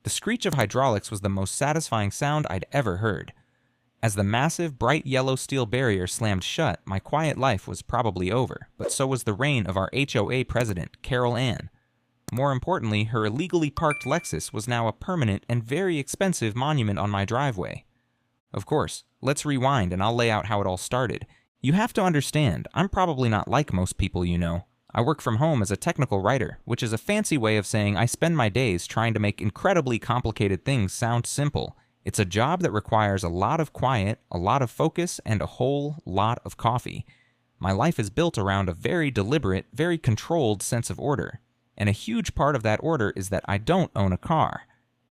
The screech of hydraulics was the most satisfying sound I'd ever heard. As the massive, bright yellow steel barrier slammed shut, my quiet life was probably over, but so was the reign of our HOA President, Carol Ann. More importantly, her illegally parked Lexus was now a permanent and very expensive monument on my driveway. Of course, let's rewind and I'll lay out how it all started. You have to understand, I'm probably not like most people you know. I work from home as a technical writer, which is a fancy way of saying I spend my days trying to make incredibly complicated things sound simple. It's a job that requires a lot of quiet, a lot of focus, and a whole lot of coffee. My life is built around a very deliberate, very controlled sense of order. And a huge part of that order is that I don't own a car.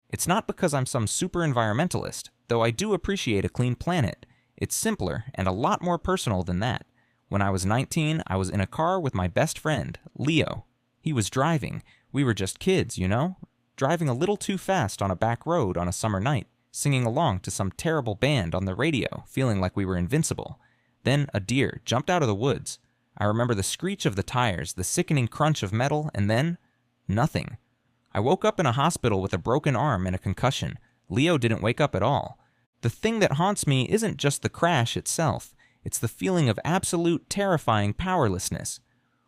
It's not because I'm some super environmentalist, though I do appreciate a clean planet. It's simpler and a lot more personal than that. When I was 19, I was in a car with my best friend, Leo. He was driving. We were just kids, you know? Driving a little too fast on a back road on a summer night, singing along to some terrible band on the radio, feeling like we were invincible. Then a deer jumped out of the woods. I remember the screech of the tires, the sickening crunch of metal, and then nothing. I woke up in a hospital with a broken arm and a concussion. Leo didn't wake up at all. The thing that haunts me isn't just the crash itself. It's the feeling of absolute, terrifying powerlessness.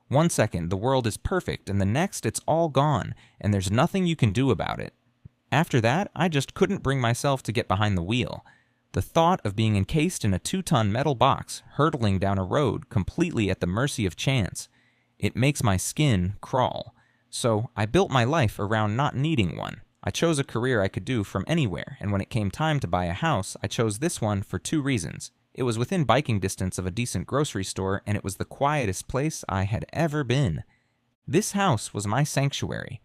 One second, the world is perfect, and the next, it's all gone, and there's nothing you can do about it. After that, I just couldn't bring myself to get behind the wheel. The thought of being encased in a 2-ton metal box, hurtling down a road, completely at the mercy of chance, it makes my skin crawl. So I built my life around not needing one. I chose a career I could do from anywhere, and when it came time to buy a house, I chose this one for 2 reasons. It was within biking distance of a decent grocery store, and it was the quietest place I had ever been. This house was my sanctuary.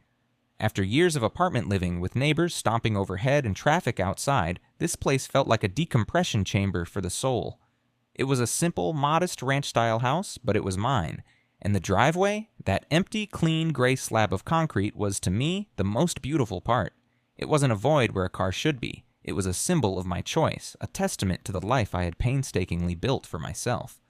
After years of apartment living with neighbors stomping overhead and traffic outside, this place felt like a decompression chamber for the soul. It was a simple, modest ranch-style house, but it was mine. And the driveway, that empty, clean, gray slab of concrete, was, to me, the most beautiful part. It wasn't a void where a car should be. It was a symbol of my choice, a testament to the life I had painstakingly built for myself.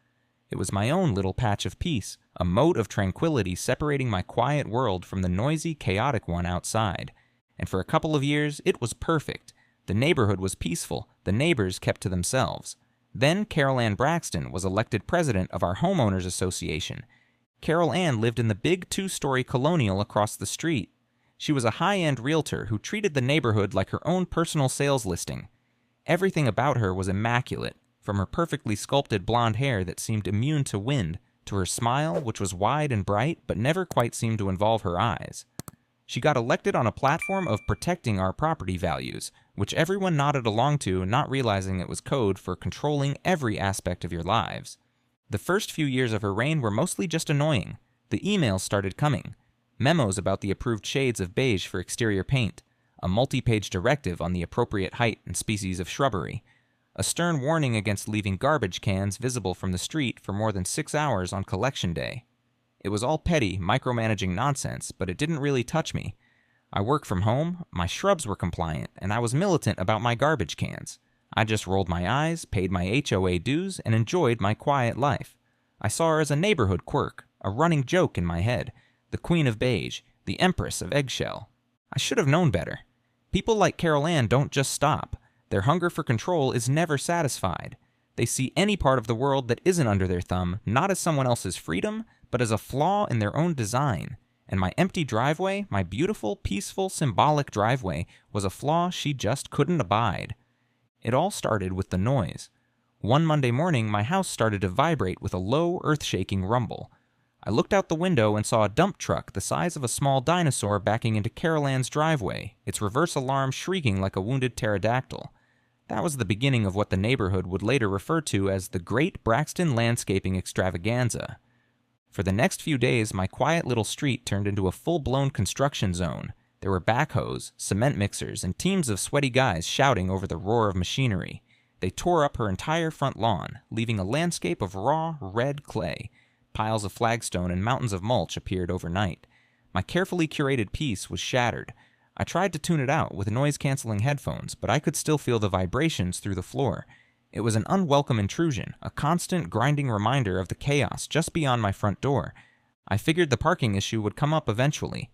It was my own little patch of peace, a moat of tranquility separating my quiet world from the noisy, chaotic one outside. And for a couple of years, it was perfect. The neighborhood was peaceful, the neighbors kept to themselves. Then Carol Ann Braxton was elected president of our homeowners association. Carol Ann lived in the big 2-story colonial across the street. She was a high-end realtor who treated the neighborhood like her own personal sales listing. Everything about her was immaculate, from her perfectly sculpted blonde hair that seemed immune to wind, to her smile, which was wide and bright but never quite seemed to involve her eyes. She got elected on a platform of protecting our property values, which everyone nodded along to, not realizing it was code for controlling every aspect of your lives. The first few years of her reign were mostly just annoying. The emails started coming. Memos about the approved shades of beige for exterior paint, a multi-page directive on the appropriate height and species of shrubbery, a stern warning against leaving garbage cans visible from the street for more than 6 hours on collection day. It was all petty, micromanaging nonsense, but it didn't really touch me. I work from home, my shrubs were compliant, and I was militant about my garbage cans. I just rolled my eyes, paid my HOA dues, and enjoyed my quiet life. I saw her as a neighborhood quirk, a running joke in my head. The Queen of Beige, the Empress of Eggshell. I should have known better. People like Carol Ann don't just stop. Their hunger for control is never satisfied. They see any part of the world that isn't under their thumb not as someone else's freedom, but as a flaw in their own design. And my empty driveway, my beautiful, peaceful, symbolic driveway, was a flaw she just couldn't abide. It all started with the noise. One Monday morning, my house started to vibrate with a low, earth-shaking rumble. I looked out the window and saw a dump truck the size of a small dinosaur backing into Carol Ann's driveway, its reverse alarm shrieking like a wounded pterodactyl. That was the beginning of what the neighborhood would later refer to as the Great Braxton Landscaping Extravaganza. For the next few days, my quiet little street turned into a full-blown construction zone. There were backhoes, cement mixers, and teams of sweaty guys shouting over the roar of machinery. They tore up her entire front lawn, leaving a landscape of raw, red clay. Piles of flagstone and mountains of mulch appeared overnight. My carefully curated peace was shattered. I tried to tune it out with noise-canceling headphones, but I could still feel the vibrations through the floor. It was an unwelcome intrusion, a constant grinding reminder of the chaos just beyond my front door. I figured the parking issue would come up eventually.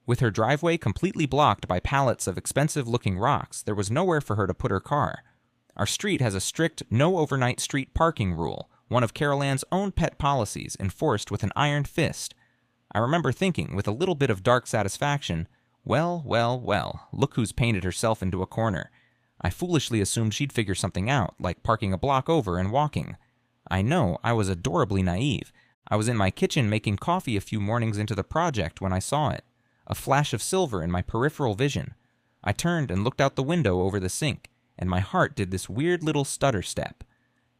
With her driveway completely blocked by pallets of expensive-looking rocks, there was nowhere for her to put her car. Our street has a strict no overnight street parking rule, one of Carol Ann's own pet policies enforced with an iron fist. I remember thinking, with a little bit of dark satisfaction, well, well, well, look who's painted herself into a corner. I foolishly assumed she'd figure something out, like parking a block over and walking. I know, I was adorably naive. I was in my kitchen making coffee a few mornings into the project when I saw it. A flash of silver in my peripheral vision. I turned and looked out the window over the sink, and my heart did this weird little stutter step.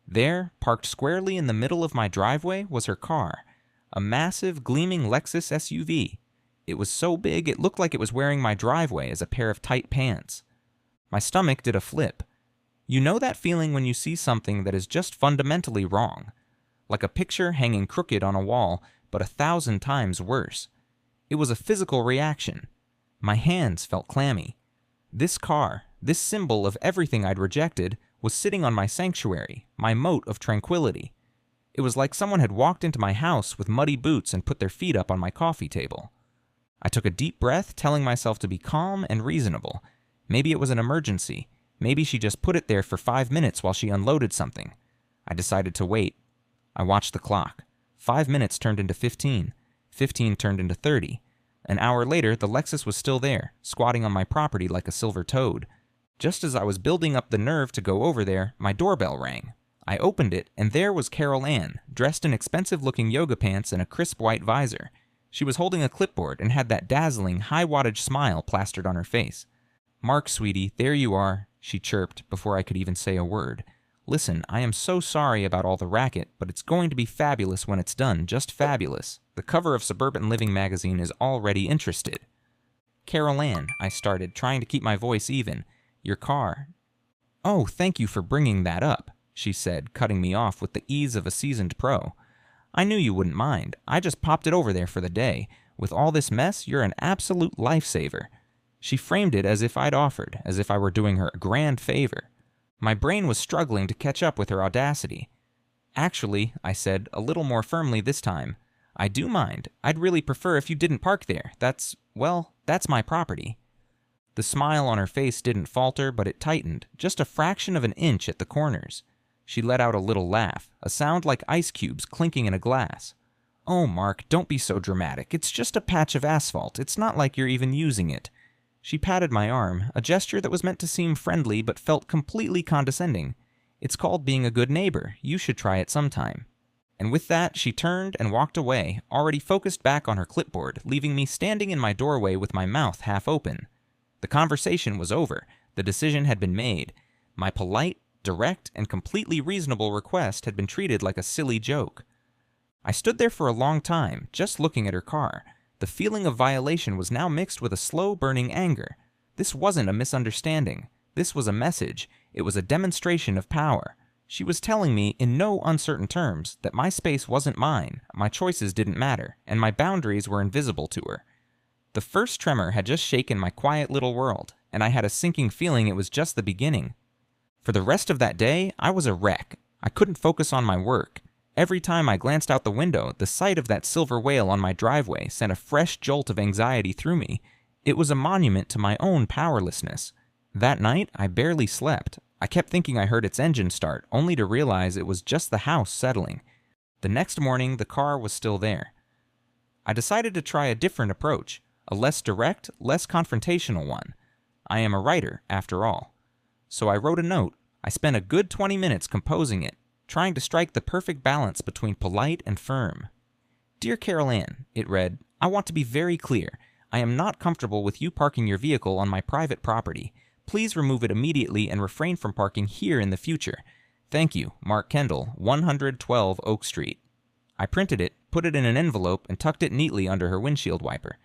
There, parked squarely in the middle of my driveway, was her car. A massive, gleaming Lexus SUV. It was so big it looked like it was wearing my driveway as a pair of tight pants. My stomach did a flip. You know that feeling when you see something that is just fundamentally wrong? Like a picture hanging crooked on a wall, but 1,000 times worse. It was a physical reaction. My hands felt clammy. This car, this symbol of everything I'd rejected, was sitting on my sanctuary, my moat of tranquility. It was like someone had walked into my house with muddy boots and put their feet up on my coffee table. I took a deep breath, telling myself to be calm and reasonable. Maybe it was an emergency. Maybe she just put it there for 5 minutes while she unloaded something. I decided to wait. I watched the clock. 5 minutes turned into 15. 15 turned into 30. An hour later, the Lexus was still there, squatting on my property like a silver toad. Just as I was building up the nerve to go over there, my doorbell rang. I opened it, and there was Carol Ann, dressed in expensive-looking yoga pants and a crisp white visor. She was holding a clipboard and had that dazzling, high-wattage smile plastered on her face. "Mark, sweetie, there you are," she chirped before I could even say a word. "Listen, I am so sorry about all the racket, but it's going to be fabulous when it's done, just fabulous. The cover of Suburban Living magazine is already interested." "Carol Ann," I started, trying to keep my voice even. "Your car." "Oh, thank you for bringing that up," she said, cutting me off with the ease of a seasoned pro. "I knew you wouldn't mind. I just popped it over there for the day. With all this mess, you're an absolute lifesaver." She framed it as if I'd offered, as if I were doing her a grand favor. My brain was struggling to catch up with her audacity. "Actually," I said, a little more firmly this time, "I do mind. I'd really prefer if you didn't park there. That's my property." The smile on her face didn't falter, but it tightened, just a fraction of an inch at the corners. She let out a little laugh, a sound like ice cubes clinking in a glass. "Oh, Mark, don't be so dramatic. It's just a patch of asphalt. It's not like you're even using it." She patted my arm, a gesture that was meant to seem friendly but felt completely condescending. "It's called being a good neighbor. You should try it sometime." And with that, she turned and walked away, already focused back on her clipboard, leaving me standing in my doorway with my mouth half open. The conversation was over. The decision had been made. My polite, direct, and completely reasonable request had been treated like a silly joke. I stood there for a long time, just looking at her car. The feeling of violation was now mixed with a slow-burning anger. This wasn't a misunderstanding. This was a message. It was a demonstration of power. She was telling me, in no uncertain terms, that my space wasn't mine, my choices didn't matter, and my boundaries were invisible to her. The first tremor had just shaken my quiet little world, and I had a sinking feeling it was just the beginning. For the rest of that day, I was a wreck. I couldn't focus on my work. Every time I glanced out the window, the sight of that silver whale on my driveway sent a fresh jolt of anxiety through me. It was a monument to my own powerlessness. That night, I barely slept. I kept thinking I heard its engine start, only to realize it was just the house settling. The next morning, the car was still there. I decided to try a different approach, a less direct, less confrontational one. I am a writer, after all. So I wrote a note. I spent a good 20 minutes composing it, trying to strike the perfect balance between polite and firm. "Dear Carol Ann," it read, "I want to be very clear. I am not comfortable with you parking your vehicle on my private property. Please remove it immediately and refrain from parking here in the future. Thank you, Mark Kendall, 112 Oak Street." I printed it, put it in an envelope, and tucked it neatly under her windshield wiper.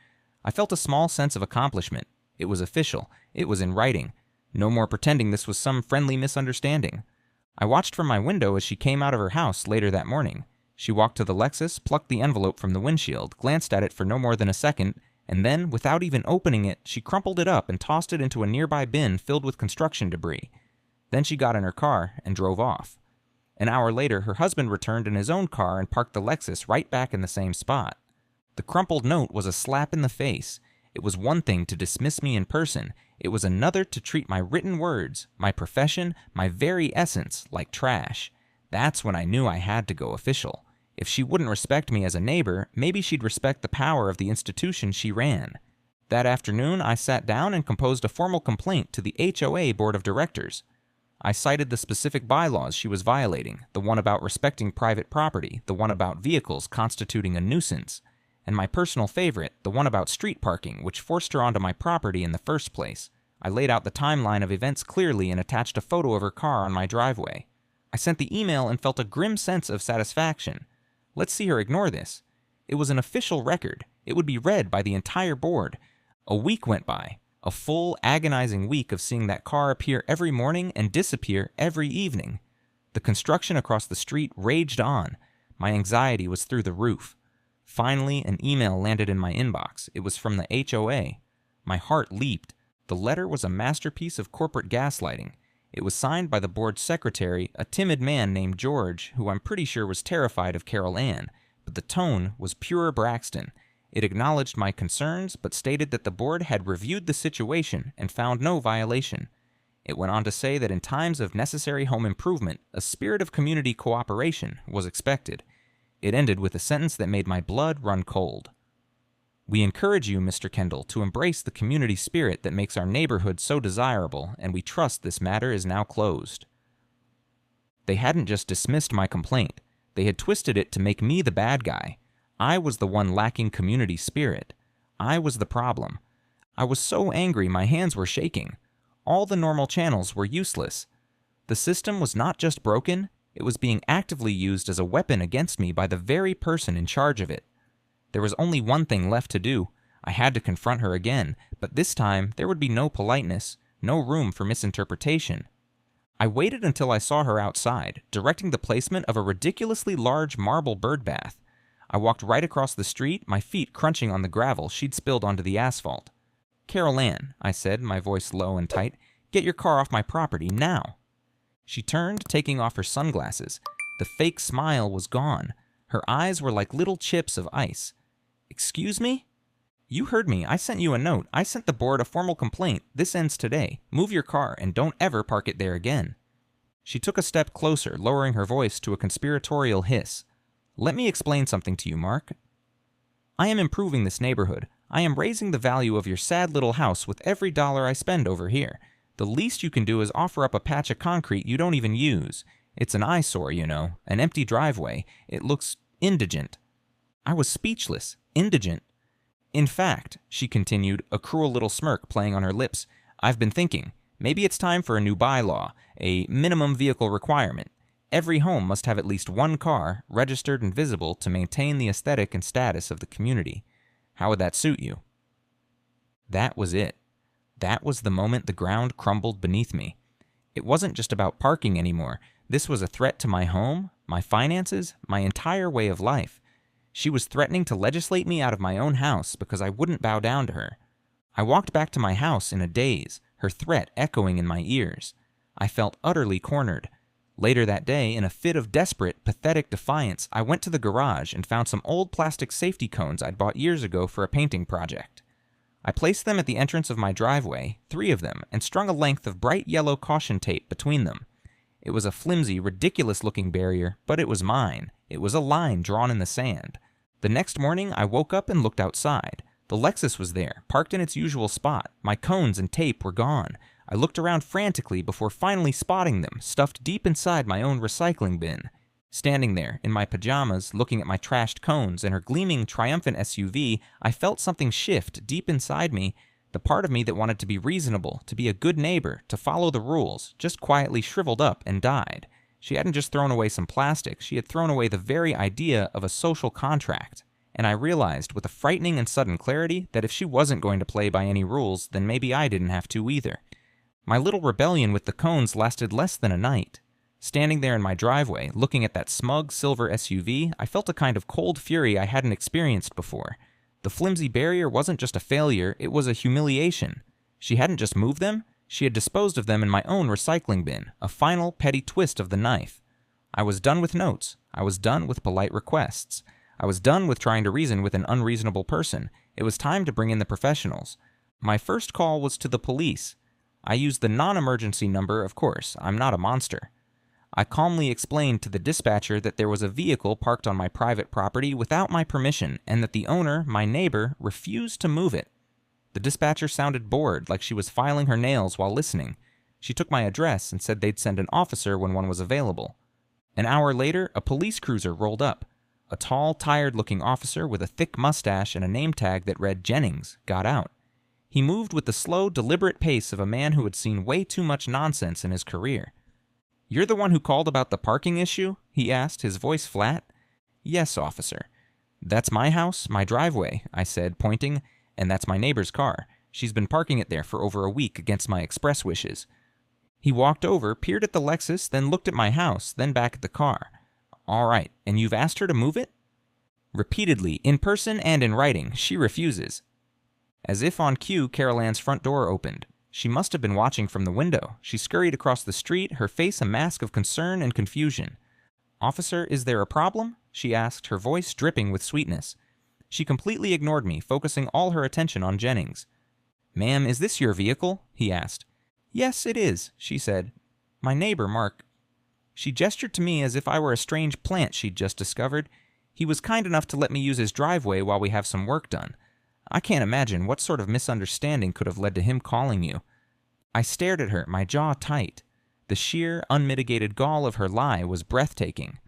I felt a small sense of accomplishment. It was official. It was in writing. No more pretending this was some friendly misunderstanding. I watched from my window as she came out of her house later that morning. She walked to the Lexus, plucked the envelope from the windshield, glanced at it for no more than a second, and then, without even opening it, she crumpled it up and tossed it into a nearby bin filled with construction debris. Then she got in her car and drove off. An hour later, her husband returned in his own car and parked the Lexus right back in the same spot. The crumpled note was a slap in the face. It was one thing to dismiss me in person. It was another to treat my written words, my profession, my very essence, like trash. That's when I knew I had to go official. If she wouldn't respect me as a neighbor, maybe she'd respect the power of the institution she ran. That afternoon, I sat down and composed a formal complaint to the HOA Board of Directors. I cited the specific bylaws she was violating, the one about respecting private property, the one about vehicles constituting a nuisance, and my personal favorite, the one about street parking, which forced her onto my property in the first place. I laid out the timeline of events clearly and attached a photo of her car on my driveway. I sent the email and felt a grim sense of satisfaction. Let's see her ignore this. It was an official record. It would be read by the entire board. A week went by. A full, agonizing week of seeing that car appear every morning and disappear every evening. The construction across the street raged on. My anxiety was through the roof. Finally, an email landed in my inbox. It was from the HOA. My heart leaped. The letter was a masterpiece of corporate gaslighting. It was signed by the board's secretary, a timid man named George, who I'm pretty sure was terrified of Carol Ann, but the tone was pure Braxton. It acknowledged my concerns, but stated that the board had reviewed the situation and found no violation. It went on to say that in times of necessary home improvement, a spirit of community cooperation was expected. It ended with a sentence that made my blood run cold. We encourage you, Mr. Kendall, to embrace the community spirit that makes our neighborhood so desirable, and we trust this matter is now closed. They hadn't just dismissed my complaint. They had twisted it to make me the bad guy. I was the one lacking community spirit. I was the problem. I was so angry my hands were shaking. All the normal channels were useless. The system was not just broken, it was being actively used as a weapon against me by the very person in charge of it. There was only one thing left to do. I had to confront her again, but this time there would be no politeness, no room for misinterpretation. I waited until I saw her outside, directing the placement of a ridiculously large marble bird bath. I walked right across the street, my feet crunching on the gravel she'd spilled onto the asphalt. "Carol Ann," I said, my voice low and tight, "get your car off my property now." She turned, taking off her sunglasses. The fake smile was gone. Her eyes were like little chips of ice. "Excuse me?" "You heard me. I sent you a note. I sent the board a formal complaint. This ends today. Move your car and don't ever park it there again." She took a step closer, lowering her voice to a conspiratorial hiss. "Let me explain something to you, Mark. I am improving this neighborhood. I am raising the value of your sad little house with every dollar I spend over here. The least you can do is offer up a patch of concrete you don't even use. It's an eyesore, you know, an empty driveway. It looks indigent." I was speechless. Indigent. "In fact," she continued, a cruel little smirk playing on her lips, "I've been thinking, maybe it's time for a new bylaw, a minimum vehicle requirement. Every home must have at least one car, registered and visible, to maintain the aesthetic and status of the community. How would that suit you?" That was it. That was the moment the ground crumbled beneath me. It wasn't just about parking anymore. This was a threat to my home, my finances, my entire way of life. She was threatening to legislate me out of my own house because I wouldn't bow down to her. I walked back to my house in a daze, her threat echoing in my ears. I felt utterly cornered. Later that day, in a fit of desperate, pathetic defiance, I went to the garage and found some old plastic safety cones I'd bought years ago for a painting project. I placed them at the entrance of my driveway, 3 of them, and strung a length of bright yellow caution tape between them. It was a flimsy, ridiculous-looking barrier, but it was mine. It was a line drawn in the sand. The next morning, I woke up and looked outside. The Lexus was there, parked in its usual spot. My cones and tape were gone. I looked around frantically before finally spotting them, stuffed deep inside my own recycling bin. Standing there, in my pajamas, looking at my trashed cones and her gleaming, triumphant SUV, I felt something shift deep inside me. The part of me that wanted to be reasonable, to be a good neighbor, to follow the rules, just quietly shriveled up and died. She hadn't just thrown away some plastic, she had thrown away the very idea of a social contract. And I realized with a frightening and sudden clarity that if she wasn't going to play by any rules, then maybe I didn't have to either. My little rebellion with the cones lasted less than a night. Standing there in my driveway, looking at that smug silver SUV, I felt a kind of cold fury I hadn't experienced before. The flimsy barrier wasn't just a failure, it was a humiliation. She hadn't just moved them, she had disposed of them in my own recycling bin, a final, petty twist of the knife. I was done with notes. I was done with polite requests. I was done with trying to reason with an unreasonable person, It was time to bring in the professionals. My first call was to the police. I used the non-emergency number, of course. I'm not a monster. I calmly explained to the dispatcher that there was a vehicle parked on my private property without my permission and that the owner, my neighbor, refused to move it. The dispatcher sounded bored, like she was filing her nails while listening. She took my address and said they'd send an officer when one was available. An hour later, a police cruiser rolled up. A tall, tired-looking officer with a thick mustache and a name tag that read Jennings got out. He moved with the slow, deliberate pace of a man who had seen way too much nonsense in his career. "You're the one who called about the parking issue?" he asked, his voice flat. "Yes, officer." "That's my house, my driveway," I said, pointing, "and that's my neighbor's car. She's been parking it there for over a week against my express wishes." He walked over, peered at the Lexus, then looked at my house, then back at the car. "All right, and you've asked her to move it?" "Repeatedly, in person and in writing. She refuses." As if on cue, Carol Ann's front door opened. She must have been watching from the window. She scurried across the street, her face a mask of concern and confusion. "Officer, is there a problem?" she asked, her voice dripping with sweetness. She completely ignored me, focusing all her attention on Jennings. "Ma'am, is this your vehicle?" he asked. "Yes, it is," she said. "My neighbor, Mark." She gestured to me as if I were a strange plant she'd just discovered. "He was kind enough to let me use his driveway while we have some work done. I can't imagine what sort of misunderstanding could have led to him calling you." I stared at her, my jaw tight. The sheer, unmitigated gall of her lie was breathtaking.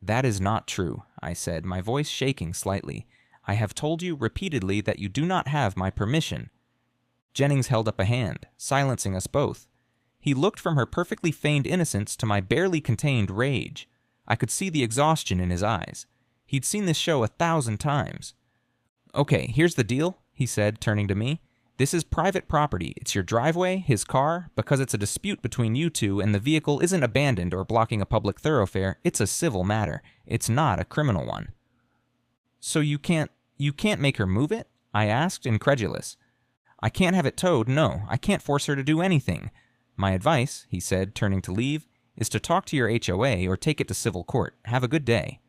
"That is not true," I said, my voice shaking slightly. "I have told you repeatedly that you do not have my permission." Jennings held up a hand, silencing us both. He looked from her perfectly feigned innocence to my barely contained rage. I could see the exhaustion in his eyes. He'd seen this show 1,000 times. "Okay, here's the deal," he said, turning to me. "This is private property. It's your driveway, his car. Because it's a dispute between you two and the vehicle isn't abandoned or blocking a public thoroughfare, it's a civil matter. It's not a criminal one." "So you can't make her move it?" I asked, incredulous. "I can't have it towed, no. I can't force her to do anything. My advice," he said, turning to leave, "is to talk to your HOA or take it to civil court. Have a good day."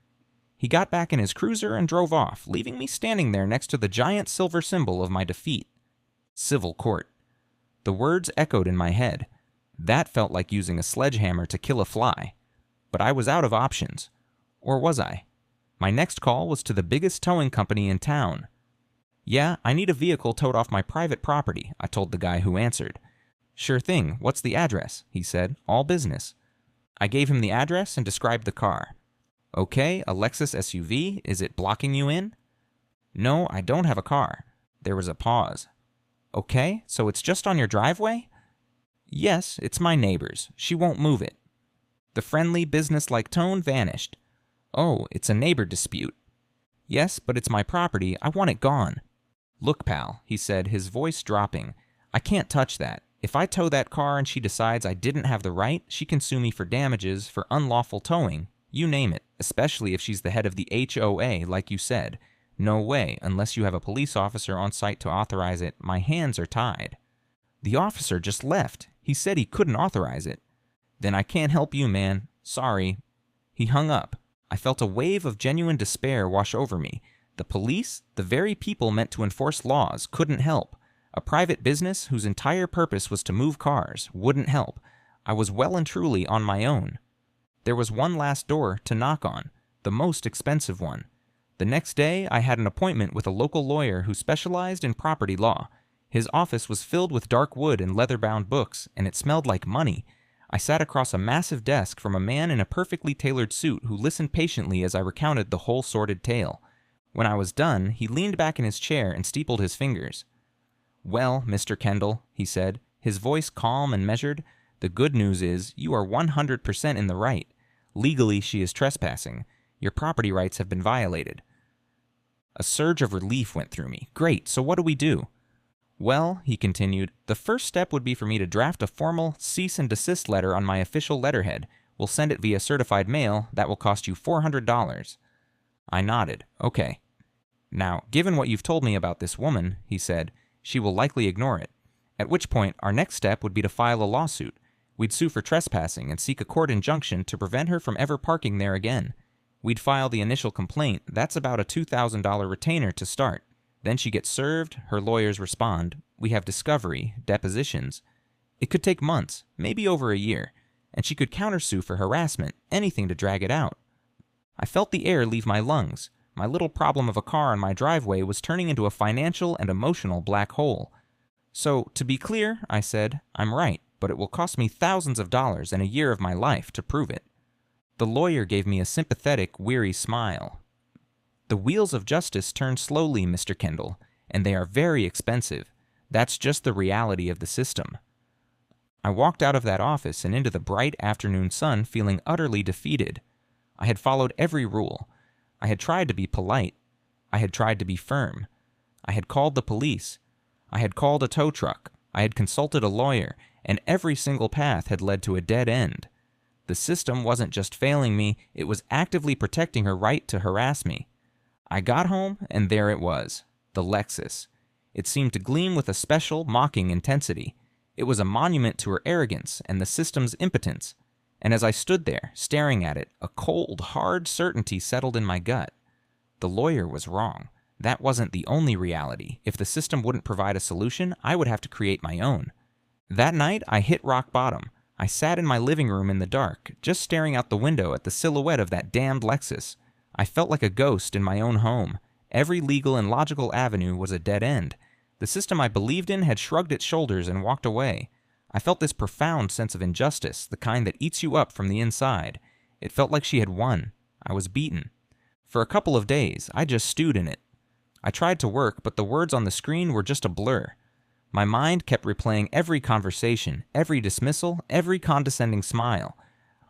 He got back in his cruiser and drove off, leaving me standing there next to the giant silver symbol of my defeat. Civil court. The words echoed in my head. That felt like using a sledgehammer to kill a fly. But I was out of options. Or was I? My next call was to the biggest towing company in town. "Yeah, I need a vehicle towed off my private property," I told the guy who answered. "Sure thing. What's the address?" he said. "All business." I gave him the address and described the car. "Okay, a Lexus SUV. Is it blocking you in?" "No, I don't have a car." There was a pause. "Okay, so it's just on your driveway?" "Yes, it's my neighbor's. She won't move it." The friendly, business-like tone vanished. "Oh, it's a neighbor dispute." "Yes, but it's my property. I want it gone." "Look, pal," he said, his voice dropping. "I can't touch that. If I tow that car and she decides I didn't have the right, she can sue me for damages, for unlawful towing. You name it, especially if she's the head of the HOA, like you said. No way, unless you have a police officer on site to authorize it. My hands are tied." "The officer just left. He said he couldn't authorize it." "Then I can't help you, man. Sorry." He hung up. I felt a wave of genuine despair wash over me. The police, the very people meant to enforce laws, couldn't help. A private business whose entire purpose was to move cars wouldn't help. I was well and truly on my own. There was one last door to knock on, the most expensive one. The next day, I had an appointment with a local lawyer who specialized in property law. His office was filled with dark wood and leather-bound books, and it smelled like money. I sat across a massive desk from a man in a perfectly tailored suit who listened patiently as I recounted the whole sordid tale. When I was done, he leaned back in his chair and steepled his fingers. "Well, Mr. Kendall," he said, his voice calm and measured, "the good news is you are 100% in the right. Legally, she is trespassing. Your property rights have been violated." A surge of relief went through me. "Great, so what do we do?" "Well," he continued, "the first step would be for me to draft a formal cease and desist letter on my official letterhead. We'll send it via certified mail. That will cost you $400. I nodded. "Okay." "Now, given what you've told me about this woman," he said, "she will likely ignore it. At which point, our next step would be to file a lawsuit. We'd sue for trespassing and seek a court injunction to prevent her from ever parking there again. We'd file the initial complaint. That's about a $2,000 retainer to start. Then she gets served, her lawyers respond, we have discovery, depositions. It could take months, maybe over a year, and she could countersue for harassment, anything to drag it out. I felt the air leave my lungs. My little problem of a car on my driveway was turning into a financial and emotional black hole. So, to be clear, I said, I'm right, but it will cost me thousands of dollars and a year of my life to prove it. The lawyer gave me a sympathetic, weary smile. The wheels of justice turn slowly, Mr. Kendall, and they are very expensive. That's just the reality of the system. I walked out of that office and into the bright afternoon sun feeling utterly defeated. I had followed every rule. I had tried to be polite. I had tried to be firm. I had called the police. I had called a tow truck. I had consulted a lawyer, and every single path had led to a dead end. The system wasn't just failing me, it was actively protecting her right to harass me. I got home, and there it was, the Lexus. It seemed to gleam with a special, mocking intensity. It was a monument to her arrogance and the system's impotence. And as I stood there, staring at it, a cold, hard certainty settled in my gut. The lawyer was wrong. That wasn't the only reality. If the system wouldn't provide a solution, I would have to create my own. That night, I hit rock bottom. I sat in my living room in the dark, just staring out the window at the silhouette of that damned Lexus. I felt like a ghost in my own home. Every legal and logical avenue was a dead end. The system I believed in had shrugged its shoulders and walked away. I felt this profound sense of injustice, the kind that eats you up from the inside. It felt like she had won. I was beaten. For a couple of days, I just stewed in it. I tried to work, but the words on the screen were just a blur. My mind kept replaying every conversation, every dismissal, every condescending smile.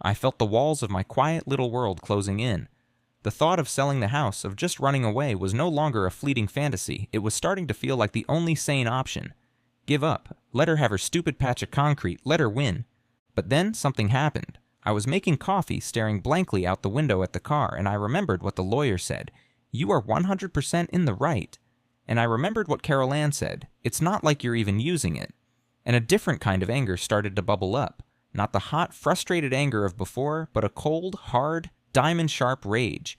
I felt the walls of my quiet little world closing in. The thought of selling the house, of just running away, was no longer a fleeting fantasy. It was starting to feel like the only sane option. Give up. Let her have her stupid patch of concrete. Let her win. But then something happened. I was making coffee, staring blankly out the window at the car, and I remembered what the lawyer said. You are 100% in the right. And I remembered what Carol Ann said. It's not like you're even using it. And a different kind of anger started to bubble up. Not the hot, frustrated anger of before, but a cold, hard, diamond-sharp rage.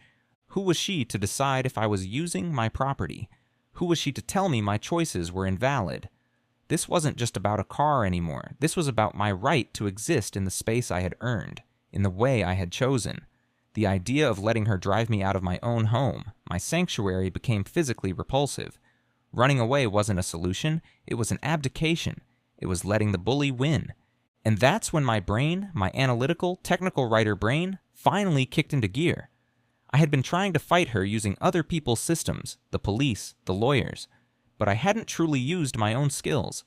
Who was she to decide if I was using my property? Who was she to tell me my choices were invalid? This wasn't just about a car anymore. This was about my right to exist in the space I had earned, in the way I had chosen. The idea of letting her drive me out of my own home, my sanctuary, became physically repulsive. Running away wasn't a solution. It was an abdication. It was letting the bully win. And that's when my brain, my analytical, technical writer brain, finally kicked into gear. I had been trying to fight her using other people's systems, the police, the lawyers, but I hadn't truly used my own skills.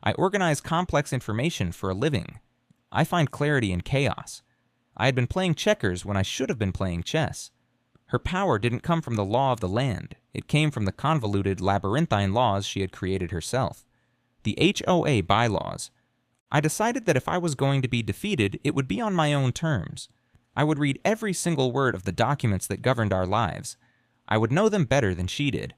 I organize complex information for a living. I find clarity in chaos. I had been playing checkers when I should have been playing chess. Her power didn't come from the law of the land. It came from the convoluted, labyrinthine laws she had created herself. The HOA bylaws. I decided that if I was going to be defeated, it would be on my own terms. I would read every single word of the documents that governed our lives. I would know them better than she did.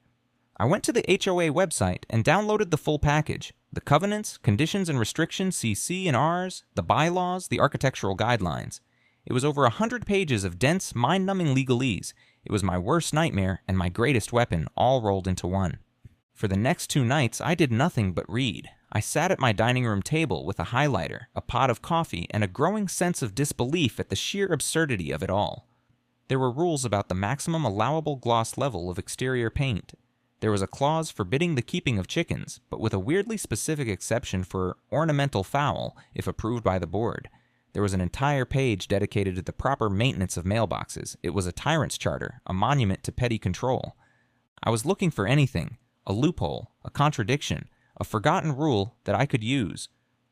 I went to the HOA website and downloaded the full package. The covenants, conditions and restrictions, CC and Rs, the bylaws, the architectural guidelines. It was over 100 pages of dense, mind-numbing legalese. It was my worst nightmare and my greatest weapon, all rolled into one. For the next 2 nights, I did nothing but read. I sat at my dining room table with a highlighter, a pot of coffee, and a growing sense of disbelief at the sheer absurdity of it all. There were rules about the maximum allowable gloss level of exterior paint. There was a clause forbidding the keeping of chickens, but with a weirdly specific exception for ornamental fowl if approved by the board. There was an entire page dedicated to the proper maintenance of mailboxes. It was a tyrant's charter, a monument to petty control. I was looking for anything, a loophole, a contradiction, a forgotten rule that I could use.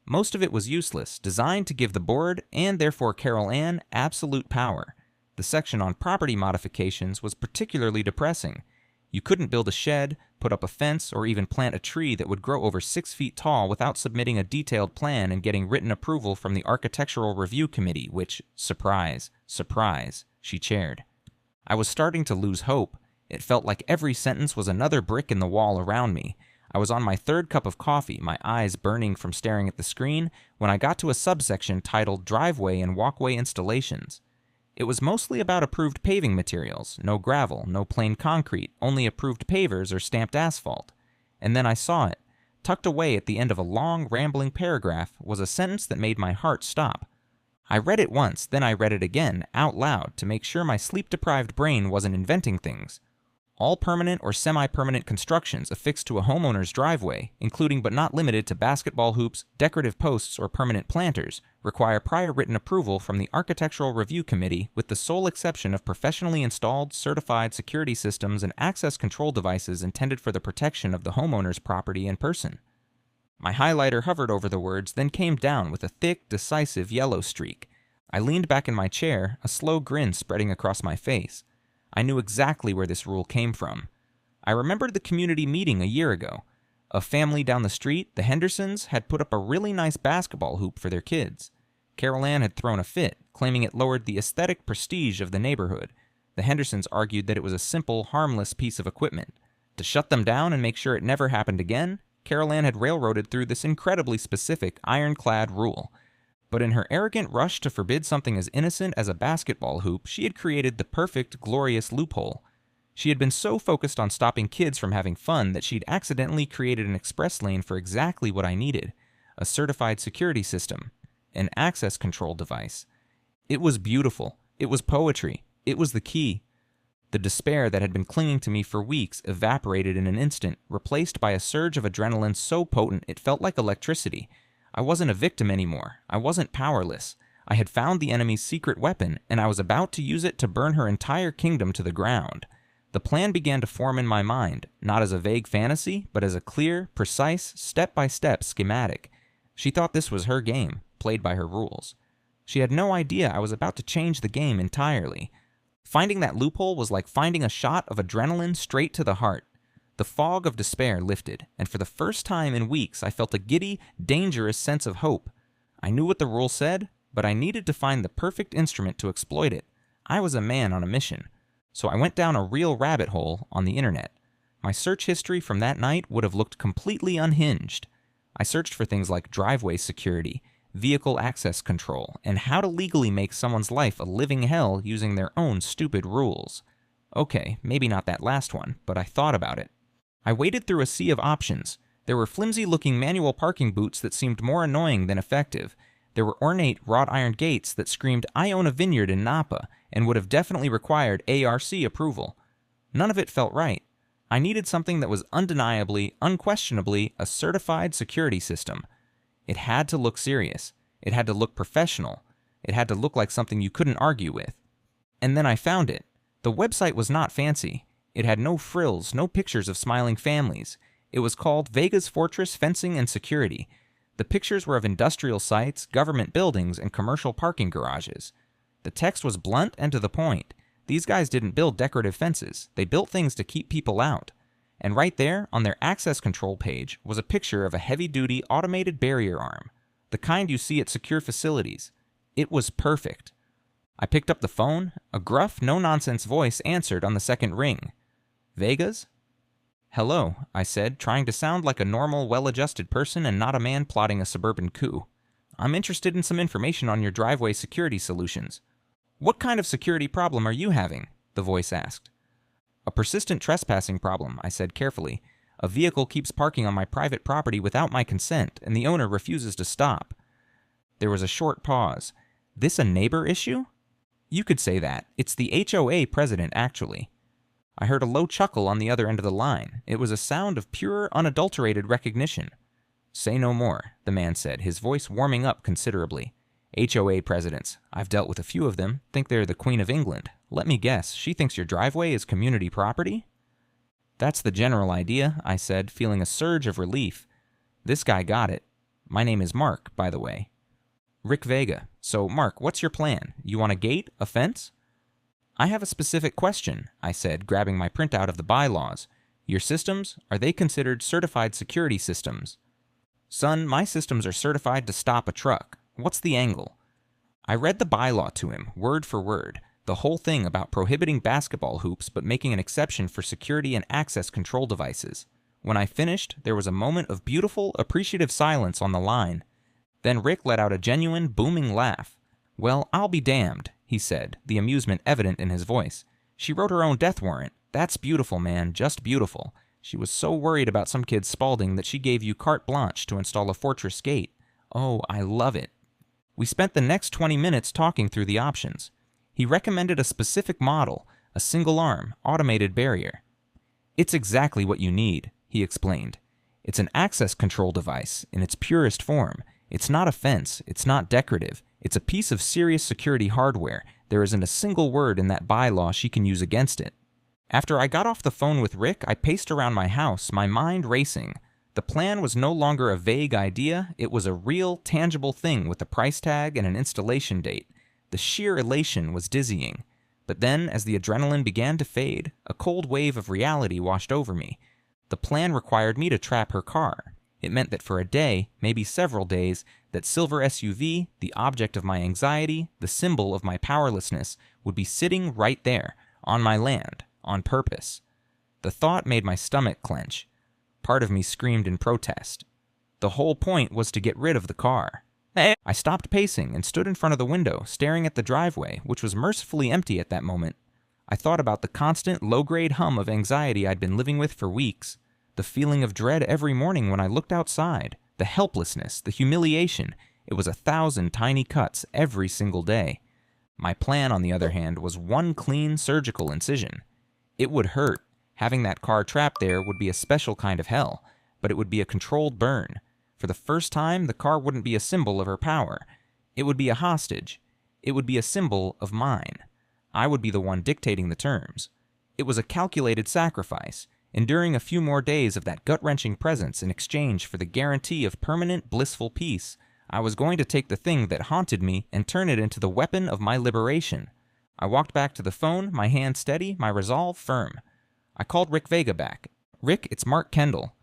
Most of it was useless, designed to give the board, and therefore Carol Ann, absolute power. The section on property modifications was particularly depressing. You couldn't build a shed, put up a fence, or even plant a tree that would grow over 6 feet tall without submitting a detailed plan and getting written approval from the Architectural Review Committee, which, surprise, surprise, she chaired. I was starting to lose hope. It felt like every sentence was another brick in the wall around me. I was on my 3rd cup of coffee, my eyes burning from staring at the screen, when I got to a subsection titled Driveway and Walkway Installations. It was mostly about approved paving materials, no gravel, no plain concrete, only approved pavers or stamped asphalt. And then I saw it. Tucked away at the end of a long, rambling paragraph was a sentence that made my heart stop. I read it once, then I read it again, out loud, to make sure my sleep-deprived brain wasn't inventing things. All permanent or semi-permanent constructions affixed to a homeowner's driveway, including but not limited to basketball hoops, decorative posts, or permanent planters, require prior written approval from the Architectural Review Committee with the sole exception of professionally installed, certified security systems and access control devices intended for the protection of the homeowner's property and person. My highlighter hovered over the words, then came down with a thick, decisive yellow streak. I leaned back in my chair, a slow grin spreading across my face. I knew exactly where this rule came from. I remembered the community meeting a year ago. A family down the street, the Hendersons, had put up a really nice basketball hoop for their kids. Carol Ann had thrown a fit, claiming it lowered the aesthetic prestige of the neighborhood. The Hendersons argued that it was a simple, harmless piece of equipment. To shut them down and make sure it never happened again, Carol Ann had railroaded through this incredibly specific, ironclad rule. But in her arrogant rush to forbid something as innocent as a basketball hoop, she had created the perfect, glorious loophole. She had been so focused on stopping kids from having fun that she'd accidentally created an express lane for exactly what I needed: a certified security system, an access control device. It was beautiful. It was poetry. It was the key. The despair that had been clinging to me for weeks evaporated in an instant, replaced by a surge of adrenaline so potent it felt like electricity. I wasn't a victim anymore. I wasn't powerless. I had found the enemy's secret weapon, and I was about to use it to burn her entire kingdom to the ground. The plan began to form in my mind, not as a vague fantasy, but as a clear, precise, step-by-step schematic. She thought this was her game, played by her rules. She had no idea I was about to change the game entirely. Finding that loophole was like finding a shot of adrenaline straight to the heart. The fog of despair lifted, and for the first time in weeks I felt a giddy, dangerous sense of hope. I knew what the rule said, but I needed to find the perfect instrument to exploit it. I was a man on a mission. So I went down a real rabbit hole on the internet. My search history from that night would have looked completely unhinged. I searched for things like driveway security, vehicle access control, and how to legally make someone's life a living hell using their own stupid rules. Okay, maybe not that last one, but I thought about it. I waded through a sea of options. There were flimsy-looking manual parking boots that seemed more annoying than effective. There were ornate wrought iron gates that screamed, "I own a vineyard in Napa," and would have definitely required ARC approval. None of it felt right. I needed something that was undeniably, unquestionably, a certified security system. It had to look serious. It had to look professional. It had to look like something you couldn't argue with. And then I found it. The website was not fancy. It had no frills, no pictures of smiling families. It was called Vegas Fortress Fencing and Security. The pictures were of industrial sites, government buildings, and commercial parking garages. The text was blunt and to the point. These guys didn't build decorative fences. They built things to keep people out. And right there, on their access control page, was a picture of a heavy-duty automated barrier arm, the kind you see at secure facilities. It was perfect. I picked up the phone. A gruff, no-nonsense voice answered on the second ring. "Vegas?" "Hello," I said, trying to sound like a normal, well-adjusted person and not a man plotting a suburban coup. "I'm interested in some information on your driveway security solutions." "What kind of security problem are you having?" the voice asked. "A persistent trespassing problem," I said carefully. "A vehicle keeps parking on my private property without my consent, and the owner refuses to stop." There was a short pause. "This a neighbor issue?" "You could say that. It's the HOA President, actually." I heard a low chuckle on the other end of the line. It was a sound of pure, unadulterated recognition. "Say no more," the man said, his voice warming up considerably. "HOA presidents. I've dealt with a few of them. Think they're the Queen of England. Let me guess, she thinks your driveway is community property?" "That's the general idea," I said, feeling a surge of relief. This guy got it. "My name is Mark, by the way." "Rick Vega. So, Mark, what's your plan? You want a gate? A fence?" "I have a specific question," I said, grabbing my printout of the bylaws. "Your systems, are they considered certified security systems?" "Son, my systems are certified to stop a truck. What's the angle?" I read the bylaw to him, word for word, the whole thing about prohibiting basketball hoops but making an exception for security and access control devices. When I finished, there was a moment of beautiful, appreciative silence on the line. Then Rick let out a genuine, booming laugh. Well, I'll be damned, he said, the amusement evident in his voice. She wrote her own death warrant. That's beautiful, man, just beautiful. She was so worried about some kid Spaulding that she gave you carte blanche to install a fortress gate. Oh, I love it. We spent the next 20 minutes talking through the options. He recommended a specific model, a single-arm, automated barrier. It's exactly what you need, he explained. It's an access control device in its purest form. It's not a fence, it's not decorative. It's a piece of serious security hardware. There isn't a single word in that bylaw she can use against it. After I got off the phone with Rick, I paced around my house, my mind racing. The plan was no longer a vague idea, it was a real, tangible thing with a price tag and an installation date. The sheer elation was dizzying. But then, as the adrenaline began to fade, a cold wave of reality washed over me. The plan required me to trap her car. It meant that for a day, maybe several days, that silver SUV, the object of my anxiety, the symbol of my powerlessness, would be sitting right there, on my land, on purpose. The thought made my stomach clench. Part of me screamed in protest. The whole point was to get rid of the car. I stopped pacing and stood in front of the window, staring at the driveway, which was mercifully empty at that moment. I thought about the constant, low-grade hum of anxiety I'd been living with for weeks, the feeling of dread every morning when I looked outside, the helplessness, the humiliation. It was 1,000 tiny cuts every single day. My plan, on the other hand, was one clean surgical incision. It would hurt. Having that car trapped there would be a special kind of hell, but it would be a controlled burn. For the first time, the car wouldn't be a symbol of her power. It would be a hostage. It would be a symbol of mine. I would be the one dictating the terms. It was a calculated sacrifice, enduring a few more days of that gut-wrenching presence in exchange for the guarantee of permanent, blissful peace. I was going to take the thing that haunted me and turn it into the weapon of my liberation. I walked back to the phone, my hand steady, my resolve firm. I called Rick Vega back. "Rick, it's Mark Kendall."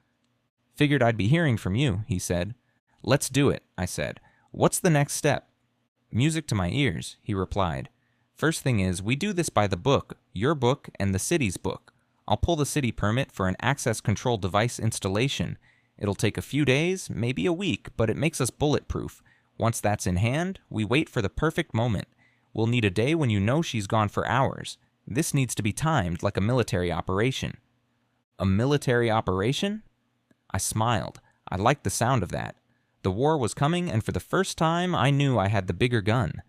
"Figured I'd be hearing from you," he said. "Let's do it," I said. "What's the next step?" "Music to my ears," he replied. "First thing is, we do this by the book, your book and the city's book. I'll pull the city permit for an access control device installation. It'll take a few days, maybe a week, but it makes us bulletproof. Once that's in hand, we wait for the perfect moment. We'll need a day when you know she's gone for hours. This needs to be timed like a military operation." "A military operation?" I smiled. I liked the sound of that. The war was coming, and for the first time, I knew I had the bigger gun.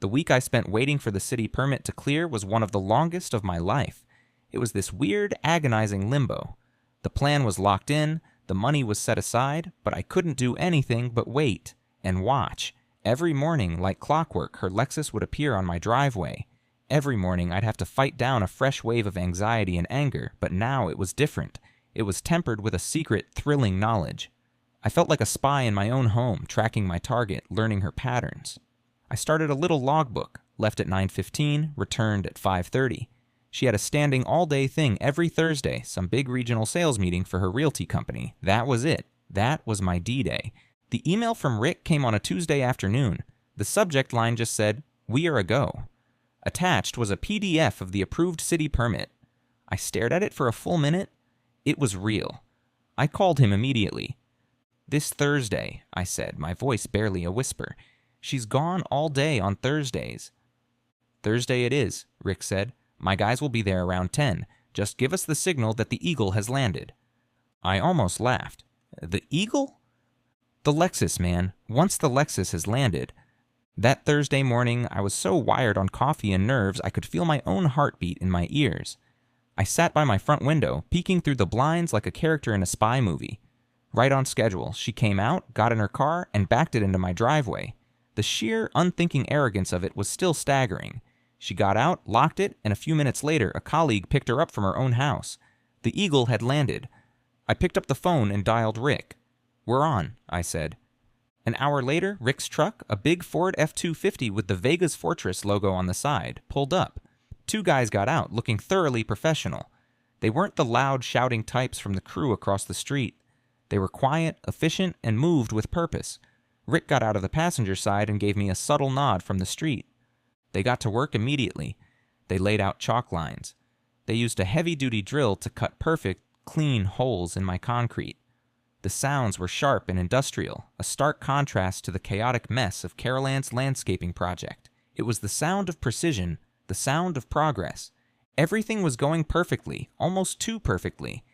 The week I spent waiting for the city permit to clear was one of the longest of my life. It was this weird, agonizing limbo. The plan was locked in, the money was set aside, but I couldn't do anything but wait and watch. Every morning, like clockwork, her Lexus would appear on my driveway. Every morning, I'd have to fight down a fresh wave of anxiety and anger, but now it was different. It was tempered with a secret, thrilling knowledge. I felt like a spy in my own home, tracking my target, learning her patterns. I started a little logbook, left at 9:15, returned at 5:30. She had a standing all-day thing every Thursday, some big regional sales meeting for her realty company. That was it. That was my D-Day. The email from Rick came on a Tuesday afternoon. The subject line just said, "We are a go." Attached was a PDF of the approved city permit. I stared at it for a full minute. It was real. I called him immediately. "This Thursday," I said, my voice barely a whisper. "She's gone all day on Thursdays." "Thursday it is," Rick said. "My guys will be there around 10. Just give us the signal that the Eagle has landed." I almost laughed. "The Eagle?" "The Lexus, man. Once the Lexus has landed." That Thursday morning, I was so wired on coffee and nerves I could feel my own heartbeat in my ears. I sat by my front window, peeking through the blinds like a character in a spy movie. Right on schedule, she came out, got in her car, and backed it into my driveway. The sheer, unthinking arrogance of it was still staggering. She got out, locked it, and a few minutes later, a colleague picked her up from her own house. The Eagle had landed. I picked up the phone and dialed Rick. "We're on," I said. An hour later, Rick's truck, a big Ford F-250 with the Vegas Fortress logo on the side, pulled up. Two guys got out, looking thoroughly professional. They weren't the loud, shouting types from the crew across the street. They were quiet, efficient, and moved with purpose. Rick got out of the passenger side and gave me a subtle nod from the street. They got to work immediately. They laid out chalk lines. They used a heavy-duty drill to cut perfect, clean holes in my concrete. The sounds were sharp and industrial, a stark contrast to the chaotic mess of Carol Ann's landscaping project. It was the sound of precision, the sound of progress. Everything was going perfectly, almost too perfectly.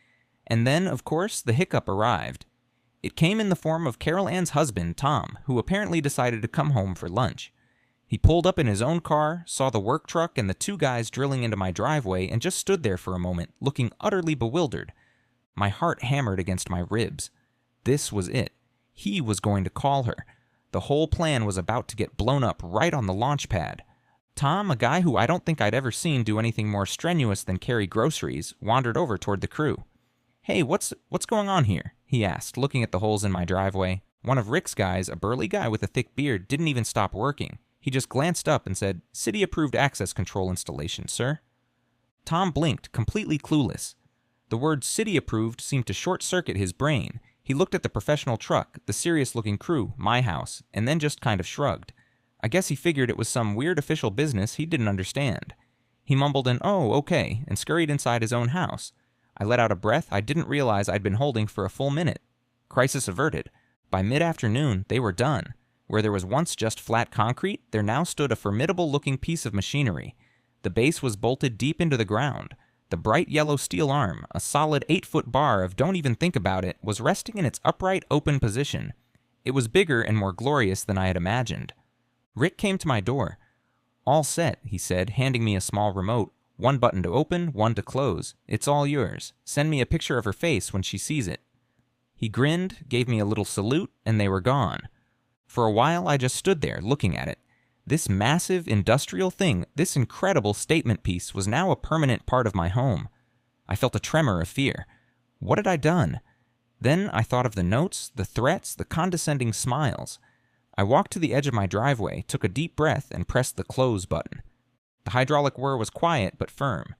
And then, of course, the hiccup arrived. It came in the form of Carol Ann's husband, Tom, who apparently decided to come home for lunch. He pulled up in his own car, saw the work truck and the two guys drilling into my driveway, and just stood there for a moment, looking utterly bewildered. My heart hammered against my ribs. This was it. He was going to call her. The whole plan was about to get blown up right on the launch pad. Tom, a guy who I don't think I'd ever seen do anything more strenuous than carry groceries, wandered over toward the crew. "Hey, what's going on here?" he asked, looking at the holes in my driveway. One of Rick's guys, a burly guy with a thick beard, didn't even stop working. He just glanced up and said, "City-approved access control installation, sir." Tom blinked, completely clueless. The word city-approved seemed to short-circuit his brain. He looked at the professional truck, the serious-looking crew, my house, and then just kind of shrugged. I guess he figured it was some weird official business he didn't understand. He mumbled an "oh, okay," and scurried inside his own house. I let out a breath I didn't realize I'd been holding for a full minute. Crisis averted. By mid-afternoon, they were done. Where there was once just flat concrete, there now stood a formidable-looking piece of machinery. The base was bolted deep into the ground. The bright yellow steel arm, a solid 8-foot bar of don't even think about it, was resting in its upright, open position. It was bigger and more glorious than I had imagined. Rick came to my door. "All set," he said, handing me a small remote. "One button to open, one to close. It's all yours. Send me a picture of her face when she sees it." He grinned, gave me a little salute, and they were gone. For a while, I just stood there, looking at it. This massive, industrial thing, this incredible statement piece, was now a permanent part of my home. I felt a tremor of fear. What had I done? Then I thought of the notes, the threats, the condescending smiles. I walked to the edge of my driveway, took a deep breath, and pressed the close button. The hydraulic whir was quiet but firm.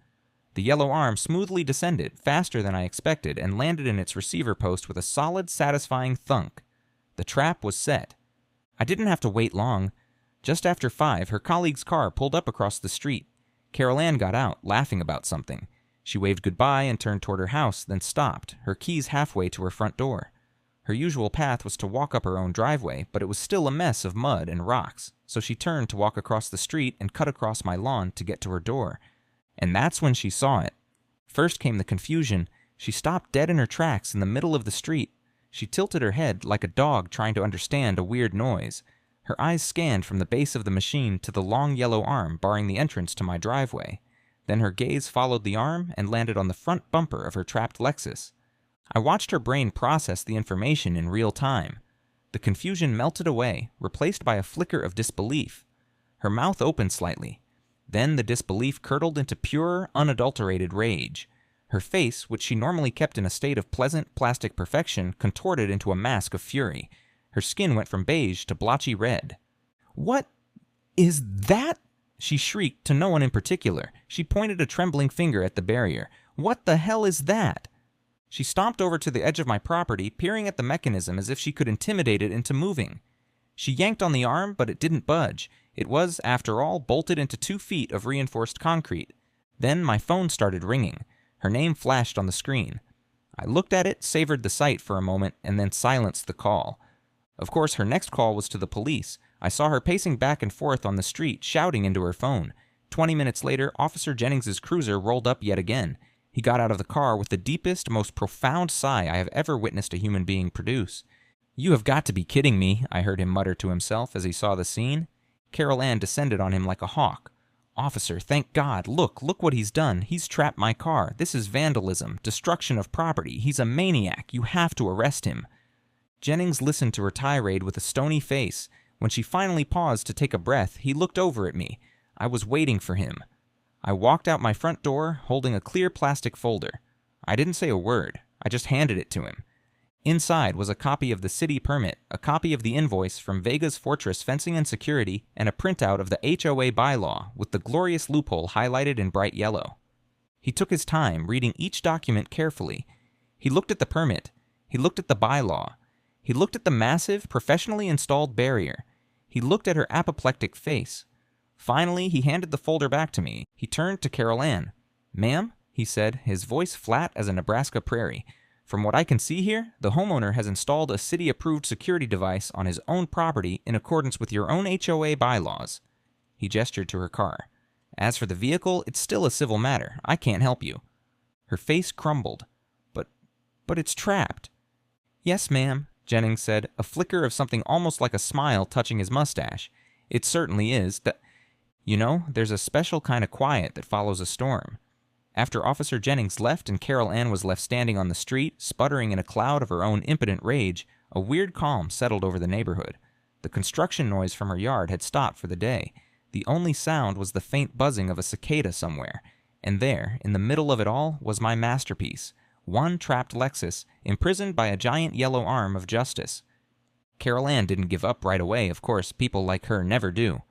The yellow arm smoothly descended, faster than I expected, and landed in its receiver post with a solid, satisfying thunk. The trap was set. I didn't have to wait long. Just after 5, her colleague's car pulled up across the street. Carol Ann got out, laughing about something. She waved goodbye and turned toward her house, then stopped, her keys halfway to her front door. Her usual path was to walk up her own driveway, but it was still a mess of mud and rocks, so she turned to walk across the street and cut across my lawn to get to her door. And that's when she saw it. First came the confusion. She stopped dead in her tracks in the middle of the street. She tilted her head like a dog trying to understand a weird noise. Her eyes scanned from the base of the machine to the long yellow arm barring the entrance to my driveway. Then her gaze followed the arm and landed on the front bumper of her trapped Lexus. I watched her brain process the information in real time. The confusion melted away, replaced by a flicker of disbelief. Her mouth opened slightly. Then the disbelief curdled into pure, unadulterated rage. Her face, which she normally kept in a state of pleasant plastic perfection, contorted into a mask of fury. Her skin went from beige to blotchy red. "What is that?" she shrieked, to no one in particular. She pointed a trembling finger at the barrier. "What the hell is that?" She stomped over to the edge of my property, peering at the mechanism as if she could intimidate it into moving. She yanked on the arm, but it didn't budge. It was, after all, bolted into 2 feet of reinforced concrete. Then my phone started ringing. Her name flashed on the screen. I looked at it, savored the sight for a moment, and then silenced the call. Of course, her next call was to the police. I saw her pacing back and forth on the street, shouting into her phone. 20 minutes later, Officer Jennings's cruiser rolled up yet again. He got out of the car with the deepest, most profound sigh I have ever witnessed a human being produce. "You have got to be kidding me," I heard him mutter to himself as he saw the scene. Carol Ann descended on him like a hawk. "Officer, thank God. Look what he's done. He's trapped my car. This is vandalism, destruction of property. He's a maniac. You have to arrest him." Jennings listened to her tirade with a stony face. When she finally paused to take a breath, he looked over at me. I was waiting for him. I walked out my front door, holding a clear plastic folder. I didn't say a word. I just handed it to him. Inside was a copy of the city permit, a copy of the invoice from Vega's Fortress Fencing and Security, and a printout of the HOA bylaw with the glorious loophole highlighted in bright yellow. He took his time, reading each document carefully. He looked at the permit. He looked at the bylaw. He looked at the massive, professionally installed barrier. He looked at her apoplectic face. Finally, he handed the folder back to me. He turned to Carol Ann. "Ma'am," he said, his voice flat as a Nebraska prairie, From what I can see here, the homeowner has installed a city-approved security device on his own property in accordance with your own HOA bylaws." He gestured to her car. "As for the vehicle, it's still a civil matter. I can't help you." Her face crumbled. But it's trapped." "Yes, ma'am," Jennings said, a flicker of something almost like a smile touching his mustache. "It certainly is. You know, there's a special kind of quiet that follows a storm." After Officer Jennings left and Carol Ann was left standing on the street, sputtering in a cloud of her own impotent rage, a weird calm settled over the neighborhood. The construction noise from her yard had stopped for the day. The only sound was the faint buzzing of a cicada somewhere. And there, in the middle of it all, was my masterpiece. One trapped Lexus, imprisoned by a giant yellow arm of justice. Carol Ann didn't give up right away, of course. People like her never do.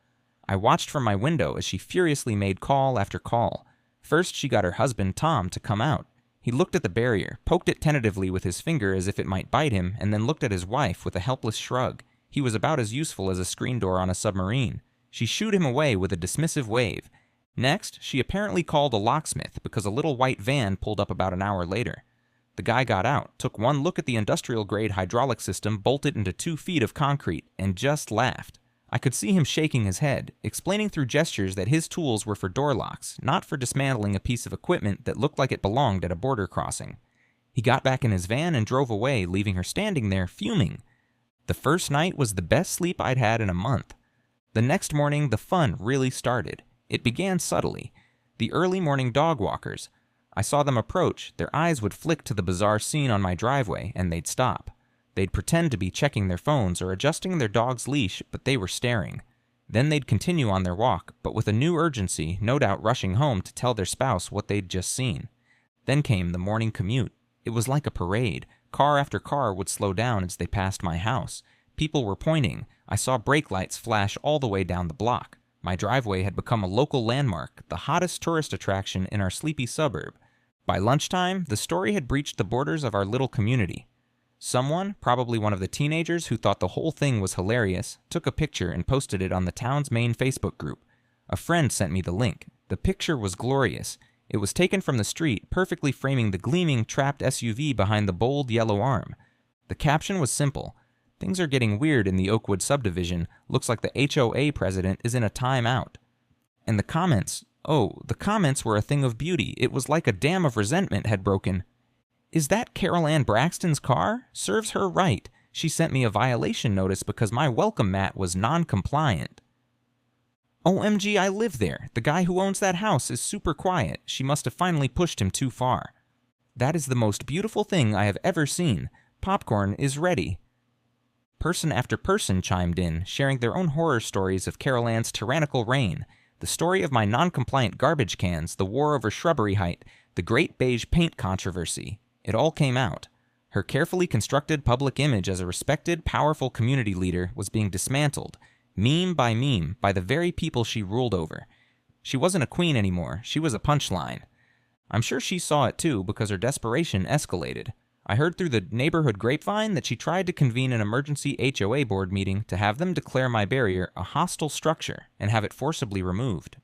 I watched from my window as she furiously made call after call. First, she got her husband, Tom, to come out. He looked at the barrier, poked it tentatively with his finger as if it might bite him, and then looked at his wife with a helpless shrug. He was about as useful as a screen door on a submarine. She shooed him away with a dismissive wave. Next, she apparently called a locksmith because a little white van pulled up about an hour later. The guy got out, took one look at the industrial-grade hydraulic system bolted into 2 feet of concrete, and just laughed. I could see him shaking his head, explaining through gestures that his tools were for door locks, not for dismantling a piece of equipment that looked like it belonged at a border crossing. He got back in his van and drove away, leaving her standing there, fuming. The first night was the best sleep I'd had in a month. The next morning, the fun really started. It began subtly. The early morning dog walkers. I saw them approach. Their eyes would flick to the bizarre scene on my driveway, and they'd stop. They'd pretend to be checking their phones or adjusting their dog's leash, but they were staring. Then they'd continue on their walk, but with a new urgency, no doubt rushing home to tell their spouse what they'd just seen. Then came the morning commute. It was like a parade. Car after car would slow down as they passed my house. People were pointing. I saw brake lights flash all the way down the block. My driveway had become a local landmark, the hottest tourist attraction in our sleepy suburb. By lunchtime, the story had breached the borders of our little community. Someone, probably one of the teenagers who thought the whole thing was hilarious, took a picture and posted it on the town's main Facebook group. A friend sent me the link. The picture was glorious. It was taken from the street, perfectly framing the gleaming, trapped SUV behind the bold yellow arm. The caption was simple. "Things are getting weird in the Oakwood subdivision. Looks like the HOA president is in a timeout." And the comments were a thing of beauty. It was like a dam of resentment had broken. "Is that Carol Ann Braxton's car? Serves her right. She sent me a violation notice because my welcome mat was non-compliant." "OMG, I live there. The guy who owns that house is super quiet. She must have finally pushed him too far." "That is the most beautiful thing I have ever seen. Popcorn is ready." Person after person chimed in, sharing their own horror stories of Carol Ann's tyrannical reign, the story of my non-compliant garbage cans, the war over shrubbery height, the great beige paint controversy. It all came out. Her carefully constructed public image as a respected, powerful community leader was being dismantled, meme, by the very people she ruled over. She wasn't a queen anymore. She was a punchline. I'm sure she saw it too because her desperation escalated. I heard through the neighborhood grapevine that she tried to convene an emergency HOA board meeting to have them declare my barrier a hostile structure and have it forcibly removed.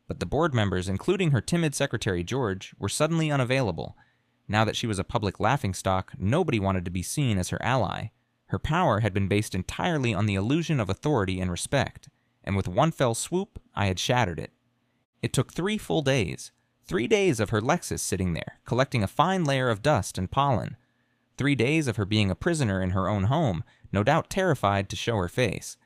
But the board members, including her timid secretary George, were suddenly unavailable. Now that she was a public laughingstock, nobody wanted to be seen as her ally. Her power had been based entirely on the illusion of authority and respect, and with one fell swoop, I had shattered it. It took 3 full days. 3 days of her Lexus sitting there, collecting a fine layer of dust and pollen. 3 days of her being a prisoner in her own home, no doubt terrified to show her face.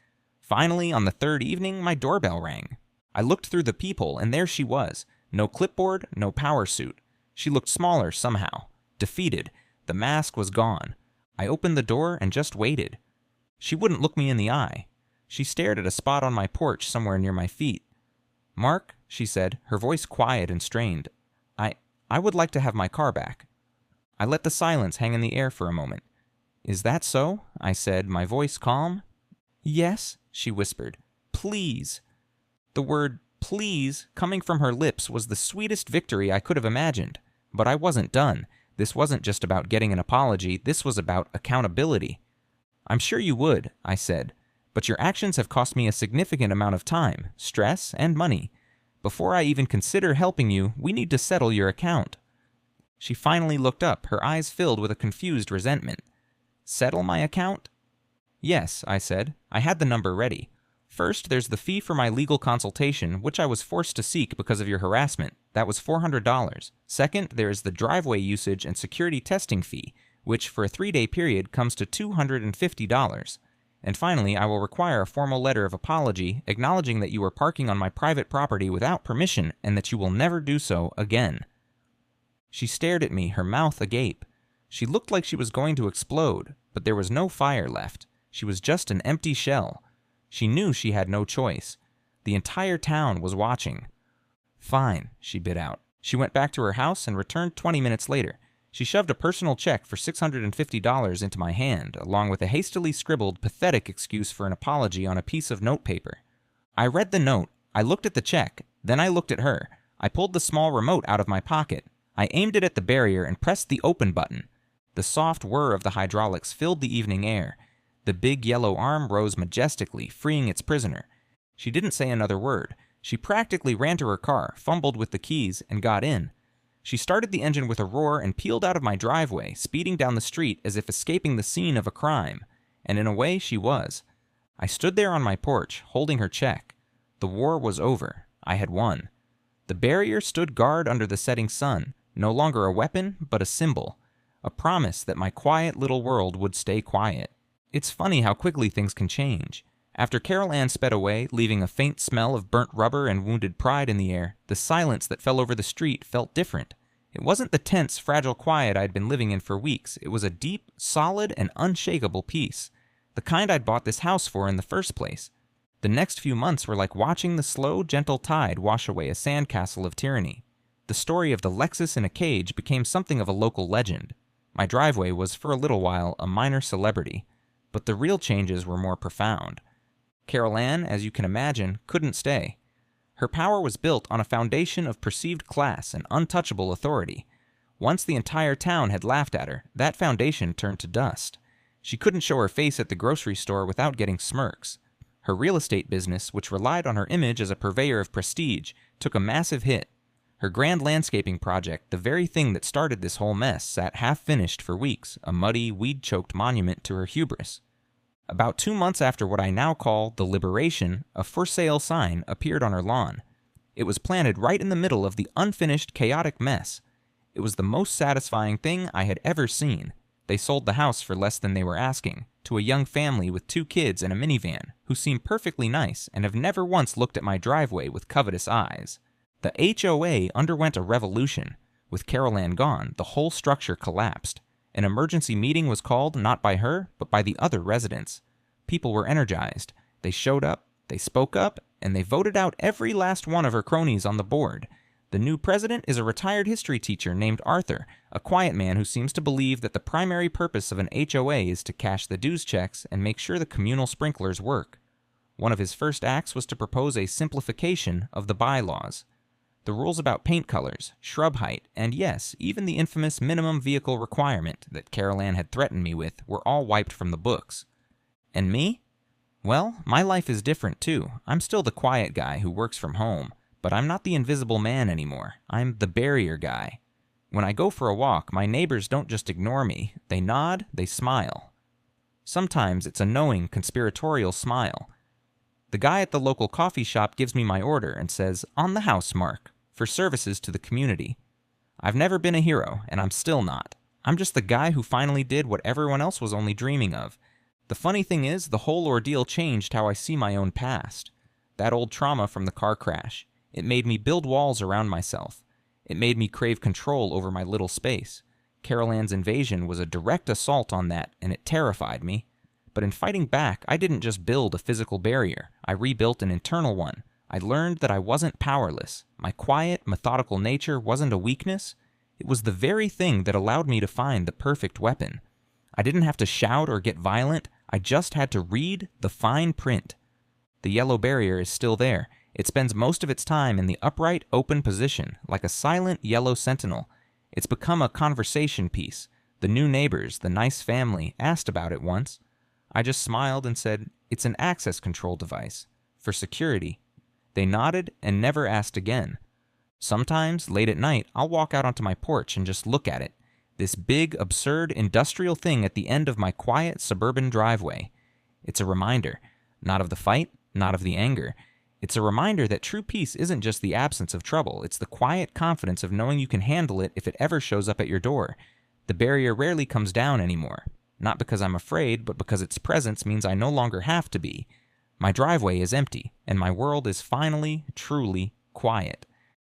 Finally, on the 3rd evening, my doorbell rang. I looked through the peephole, and there she was. No clipboard, no power suit. She looked smaller somehow. Defeated. The mask was gone. I opened the door and just waited. She wouldn't look me in the eye. She stared at a spot on my porch somewhere near my feet. "Mark," she said, her voice quiet and strained, I would like to have my car back." I let the silence hang in the air for a moment. "Is that so?" I said, my voice calm. "Yes," she whispered. "Please." The word "please" coming from her lips was the sweetest victory I could have imagined. But I wasn't done. This wasn't just about getting an apology. This was about accountability. "I'm sure you would," I said. "But your actions have cost me a significant amount of time, stress, and money. Before I even consider helping you, we need to settle your account." She finally looked up, her eyes filled with a confused resentment. "Settle my account?" "Yes," I said. I had the number ready. "First, there's the fee for my legal consultation, which I was forced to seek because of your harassment. That was $400. Second, there is the driveway usage and security testing fee, which for a 3-day period comes to $250. And finally, I will require a formal letter of apology acknowledging that you were parking on my private property without permission and that you will never do so again." She stared at me, her mouth agape. She looked like she was going to explode, but there was no fire left. She was just an empty shell. She knew she had no choice. The entire town was watching. "Fine," she bit out. She went back to her house and returned 20 minutes later. She shoved a personal check for $650 into my hand, along with a hastily scribbled, pathetic excuse for an apology on a piece of notepaper. I read the note. I looked at the check. Then I looked at her. I pulled the small remote out of my pocket. I aimed it at the barrier and pressed the open button. The soft whir of the hydraulics filled the evening air. The big yellow arm rose majestically, freeing its prisoner. She didn't say another word. She practically ran to her car, fumbled with the keys, and got in. She started the engine with a roar and peeled out of my driveway, speeding down the street as if escaping the scene of a crime. And in a way, she was. I stood there on my porch, holding her check. The war was over. I had won. The barrier stood guard under the setting sun, no longer a weapon, but a symbol. A promise that my quiet little world would stay quiet. It's funny how quickly things can change. After Carol Ann sped away, leaving a faint smell of burnt rubber and wounded pride in the air, the silence that fell over the street felt different. It wasn't the tense, fragile quiet I'd been living in for weeks. It was a deep, solid, and unshakable peace. The kind I'd bought this house for in the first place. The next few months were like watching the slow, gentle tide wash away a sandcastle of tyranny. The story of the Lexus in a cage became something of a local legend. My driveway was, for a little while, a minor celebrity. But the real changes were more profound. Carol Ann, as you can imagine, couldn't stay. Her power was built on a foundation of perceived class and untouchable authority. Once the entire town had laughed at her, that foundation turned to dust. She couldn't show her face at the grocery store without getting smirks. Her real estate business, which relied on her image as a purveyor of prestige, took a massive hit. Her grand landscaping project, the very thing that started this whole mess, sat half-finished for weeks, a muddy, weed-choked monument to her hubris. About 2 months after what I now call the liberation, a for sale sign appeared on her lawn. It was planted right in the middle of the unfinished, chaotic mess. It was the most satisfying thing I had ever seen. They sold the house for less than they were asking, to a young family with 2 kids and a minivan, who seem perfectly nice and have never once looked at my driveway with covetous eyes. The HOA underwent a revolution. With Carol Ann gone, the whole structure collapsed. An emergency meeting was called not by her, but by the other residents. People were energized. They showed up, they spoke up, and they voted out every last one of her cronies on the board. The new president is a retired history teacher named Arthur, a quiet man who seems to believe that the primary purpose of an HOA is to cash the dues checks and make sure the communal sprinklers work. One of his first acts was to propose a simplification of the bylaws. The rules about paint colors, shrub height, and yes, even the infamous minimum vehicle requirement that Carol Ann had threatened me with were all wiped from the books. And me? Well, my life is different too. I'm still the quiet guy who works from home, but I'm not the invisible man anymore. I'm the barrier guy. When I go for a walk, my neighbors don't just ignore me. They nod, they smile. Sometimes it's a knowing, conspiratorial smile. The guy at the local coffee shop gives me my order and says, "On the house, Mark," for services to the community. I've never been a hero, and I'm still not. I'm just the guy who finally did what everyone else was only dreaming of. The funny thing is, the whole ordeal changed how I see my own past. That old trauma from the car crash. It made me build walls around myself. It made me crave control over my little space. Carol Ann's invasion was a direct assault on that, and it terrified me. But in fighting back, I didn't just build a physical barrier. I rebuilt an internal one. I learned that I wasn't powerless. My quiet, methodical nature wasn't a weakness. It was the very thing that allowed me to find the perfect weapon. I didn't have to shout or get violent. I just had to read the fine print. The yellow barrier is still there. It spends most of its time in the upright, open position, like a silent yellow sentinel. It's become a conversation piece. The new neighbors, the nice family, asked about it once. I just smiled and said, "It's an access control device. For security." They nodded and never asked again. Sometimes, late at night, I'll walk out onto my porch and just look at it. This big, absurd, industrial thing at the end of my quiet suburban driveway. It's a reminder, not of the fight, not of the anger. It's a reminder that true peace isn't just the absence of trouble. It's the quiet confidence of knowing you can handle it if it ever shows up at your door. The barrier rarely comes down anymore. Not because I'm afraid, but because its presence means I no longer have to be. My driveway is empty, and my world is finally, truly quiet.